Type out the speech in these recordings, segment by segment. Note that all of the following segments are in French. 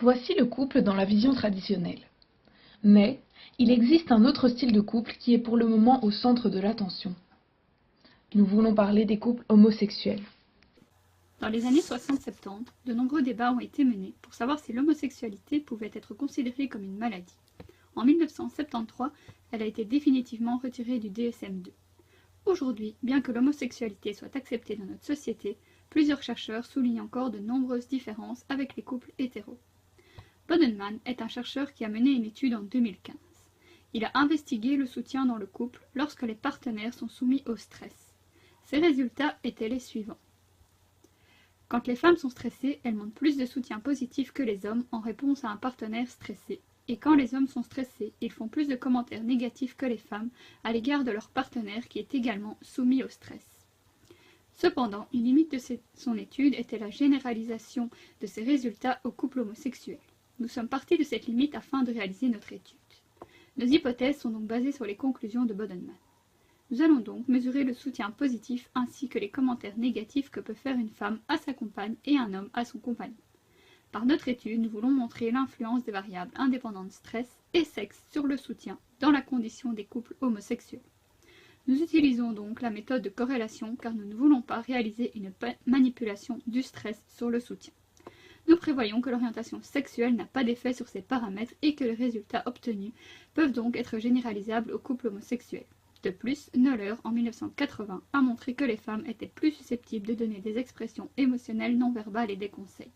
Voici le couple dans la vision traditionnelle. Mais il existe un autre style de couple qui est pour le moment au centre de l'attention. Nous voulons parler des couples homosexuels. Dans les années 60-70, de nombreux débats ont été menés pour savoir si l'homosexualité pouvait être considérée comme une maladie. En 1973, elle a été définitivement retirée du DSM-2. Aujourd'hui, bien que l'homosexualité soit acceptée dans notre société, plusieurs chercheurs soulignent encore de nombreuses différences avec les couples hétéros. Bodenman est un chercheur qui a mené une étude en 2015. Il a investigué le soutien dans le couple lorsque les partenaires sont soumis au stress. Ses résultats étaient les suivants. Quand les femmes sont stressées, elles montrent plus de soutien positif que les hommes en réponse à un partenaire stressé. Et quand les hommes sont stressés, ils font plus de commentaires négatifs que les femmes à l'égard de leur partenaire qui est également soumis au stress. Cependant, une limite de son étude était la généralisation de ces résultats aux couples homosexuels. Nous sommes partis de cette limite afin de réaliser notre étude. Nos hypothèses sont donc basées sur les conclusions de Bodenman. Nous allons donc mesurer le soutien positif ainsi que les commentaires négatifs que peut faire une femme à sa compagne et un homme à son compagnon. Par notre étude, nous voulons montrer l'influence des variables indépendantes stress et sexe sur le soutien dans la condition des couples homosexuels. Nous utilisons donc la méthode de corrélation car nous ne voulons pas réaliser une manipulation du stress sur le soutien. Nous prévoyons que l'orientation sexuelle n'a pas d'effet sur ces paramètres et que les résultats obtenus peuvent donc être généralisables aux couples homosexuels. De plus, Noller, en 1980, a montré que les femmes étaient plus susceptibles de donner des expressions émotionnelles non verbales et des conseils.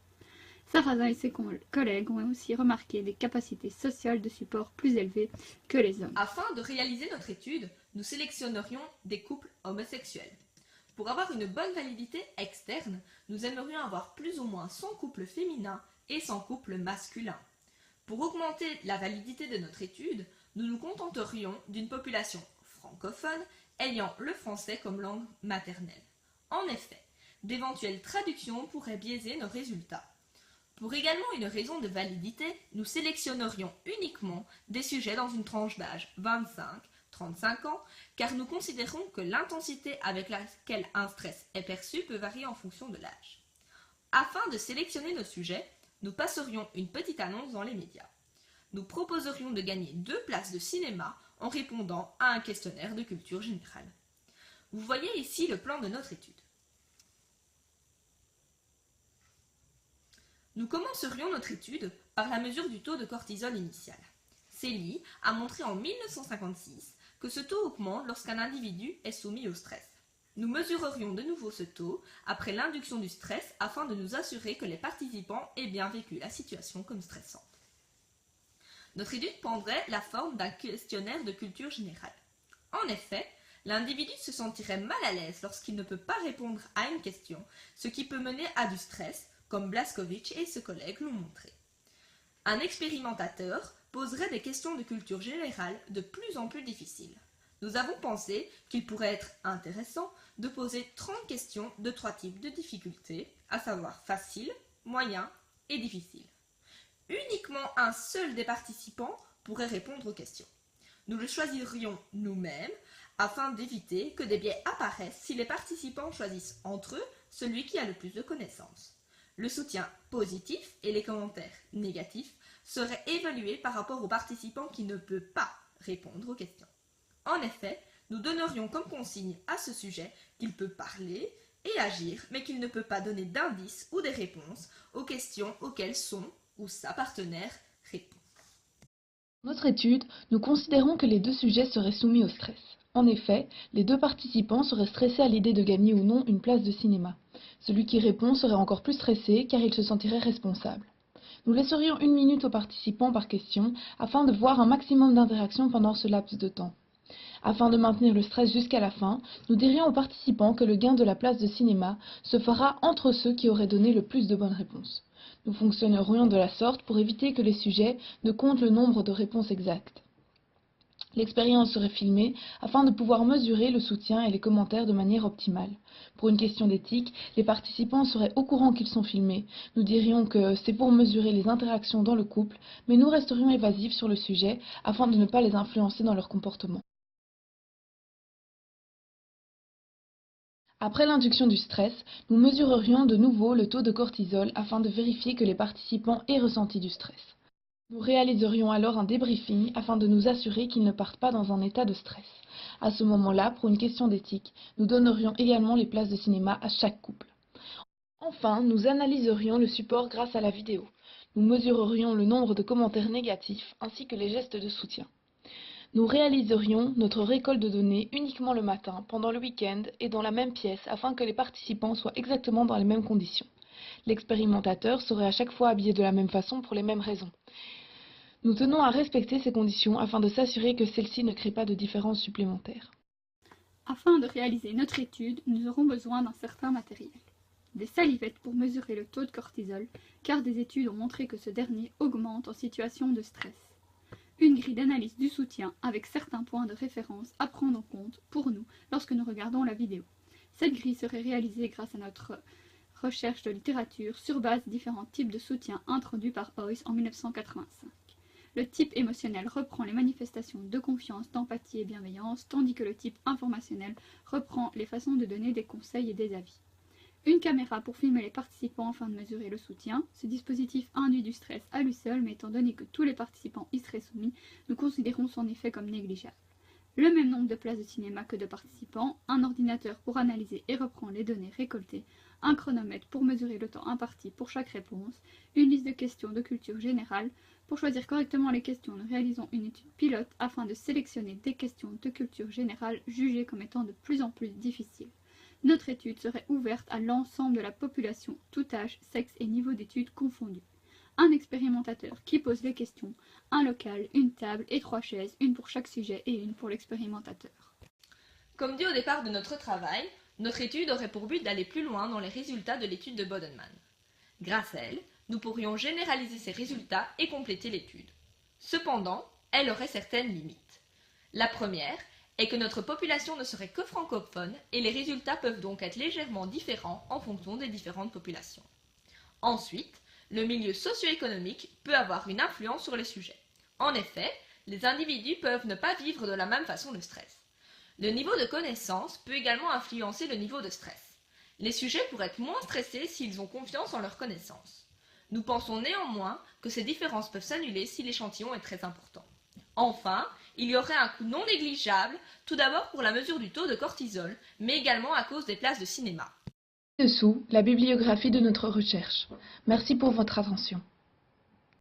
Sarrazin et ses collègues ont aussi remarqué des capacités sociales de support plus élevées que les hommes. Afin de réaliser notre étude, nous sélectionnerions des couples homosexuels. Pour avoir une bonne validité externe, nous aimerions avoir plus ou moins 100 couples féminins et 100 couples masculins. Pour augmenter la validité de notre étude, nous nous contenterions d'une population francophone ayant le français comme langue maternelle. En effet, d'éventuelles traductions pourraient biaiser nos résultats. Pour également une raison de validité, nous sélectionnerions uniquement des sujets dans une tranche d'âge 25-35 ans, car nous considérons que l'intensité avec laquelle un stress est perçu peut varier en fonction de l'âge. Afin de sélectionner nos sujets, nous passerions une petite annonce dans les médias. Nous proposerions de gagner 2 places de cinéma en répondant à un questionnaire de culture générale. Vous voyez ici le plan de notre étude. Nous commencerions notre étude par la mesure du taux de cortisol initial. Célie a montré en 1956 que ce taux augmente lorsqu'un individu est soumis au stress. Nous mesurerions de nouveau ce taux après l'induction du stress afin de nous assurer que les participants aient bien vécu la situation comme stressante. Notre étude prendrait la forme d'un questionnaire de culture générale. En effet, l'individu se sentirait mal à l'aise lorsqu'il ne peut pas répondre à une question, ce qui peut mener à du stress, comme Blaskowicz et ses collègues l'ont montré. Un expérimentateur poserait des questions de culture générale de plus en plus difficiles. Nous avons pensé qu'il pourrait être intéressant de poser 30 questions de 3 types de difficultés, à savoir facile, moyen et difficile. Uniquement un seul des participants pourrait répondre aux questions. Nous le choisirions nous-mêmes afin d'éviter que des biais apparaissent si les participants choisissent entre eux celui qui a le plus de connaissances. Le soutien positif et les commentaires négatifs seraient évalués par rapport au participant qui ne peut pas répondre aux questions. En effet, nous donnerions comme consigne à ce sujet qu'il peut parler et agir, mais qu'il ne peut pas donner d'indices ou des réponses aux questions auxquelles son ou sa partenaire répond. Dans notre étude, nous considérons que les 2 sujets seraient soumis au stress. En effet, les 2 participants seraient stressés à l'idée de gagner ou non une place de cinéma. Celui qui répond serait encore plus stressé car il se sentirait responsable. Nous laisserions 1 minute aux participants par question afin de voir un maximum d'interactions pendant ce laps de temps. Afin de maintenir le stress jusqu'à la fin, nous dirions aux participants que le gain de la place de cinéma se fera entre ceux qui auraient donné le plus de bonnes réponses. Nous fonctionnerions de la sorte pour éviter que les sujets ne comptent le nombre de réponses exactes. L'expérience serait filmée afin de pouvoir mesurer le soutien et les commentaires de manière optimale. Pour une question d'éthique, les participants seraient au courant qu'ils sont filmés. Nous dirions que c'est pour mesurer les interactions dans le couple, mais nous resterions évasifs sur le sujet afin de ne pas les influencer dans leur comportement. Après l'induction du stress, nous mesurerions de nouveau le taux de cortisol afin de vérifier que les participants aient ressenti du stress. Nous réaliserions alors un débriefing afin de nous assurer qu'ils ne partent pas dans un état de stress. À ce moment-là, pour une question d'éthique, nous donnerions également les places de cinéma à chaque couple. Enfin, nous analyserions le support grâce à la vidéo. Nous mesurerions le nombre de commentaires négatifs ainsi que les gestes de soutien. Nous réaliserions notre récolte de données uniquement le matin, pendant le week-end et dans la même pièce afin que les participants soient exactement dans les mêmes conditions. L'expérimentateur serait à chaque fois habillé de la même façon pour les mêmes raisons. Nous tenons à respecter ces conditions afin de s'assurer que celles-ci ne créent pas de différences supplémentaires. Afin de réaliser notre étude, nous aurons besoin d'un certain matériel. Des salivettes pour mesurer le taux de cortisol, car des études ont montré que ce dernier augmente en situation de stress. Une grille d'analyse du soutien avec certains points de référence à prendre en compte pour nous lorsque nous regardons la vidéo. Cette grille serait réalisée grâce à notre recherche de littérature sur base de différents types de soutien introduits par Hoyce en 1985. Le type émotionnel reprend les manifestations de confiance, d'empathie et bienveillance, tandis que le type informationnel reprend les façons de donner des conseils et des avis. Une caméra pour filmer les participants afin de mesurer le soutien. Ce dispositif induit du stress à lui seul, mais étant donné que tous les participants y seraient soumis, nous considérons son effet comme négligeable. Le même nombre de places de cinéma que de participants, un ordinateur pour analyser et reprendre les données récoltées, un chronomètre pour mesurer le temps imparti pour chaque réponse, une liste de questions de culture générale. Pour choisir correctement les questions, nous réalisons une étude pilote afin de sélectionner des questions de culture générale jugées comme étant de plus en plus difficiles. Notre étude serait ouverte à l'ensemble de la population, tout âge, sexe et niveau d'études confondus. Un expérimentateur qui pose les questions, un local, une table et 3 chaises, une pour chaque sujet et une pour l'expérimentateur. Comme dit au départ de notre travail, notre étude aurait pour but d'aller plus loin dans les résultats de l'étude de Bodenman. Grâce à elle, nous pourrions généraliser ces résultats et compléter l'étude. Cependant, elle aurait certaines limites. La première est que notre population ne serait que francophone et les résultats peuvent donc être légèrement différents en fonction des différentes populations. Ensuite, le milieu socio-économique peut avoir une influence sur les sujets. En effet, les individus peuvent ne pas vivre de la même façon le stress. Le niveau de connaissance peut également influencer le niveau de stress. Les sujets pourraient être moins stressés s'ils ont confiance en leurs connaissances. Nous pensons néanmoins que ces différences peuvent s'annuler si l'échantillon est très important. Enfin, il y aurait un coût non négligeable, tout d'abord pour la mesure du taux de cortisol, mais également à cause des places de cinéma. Ci-dessous, la bibliographie de notre recherche. Merci pour votre attention.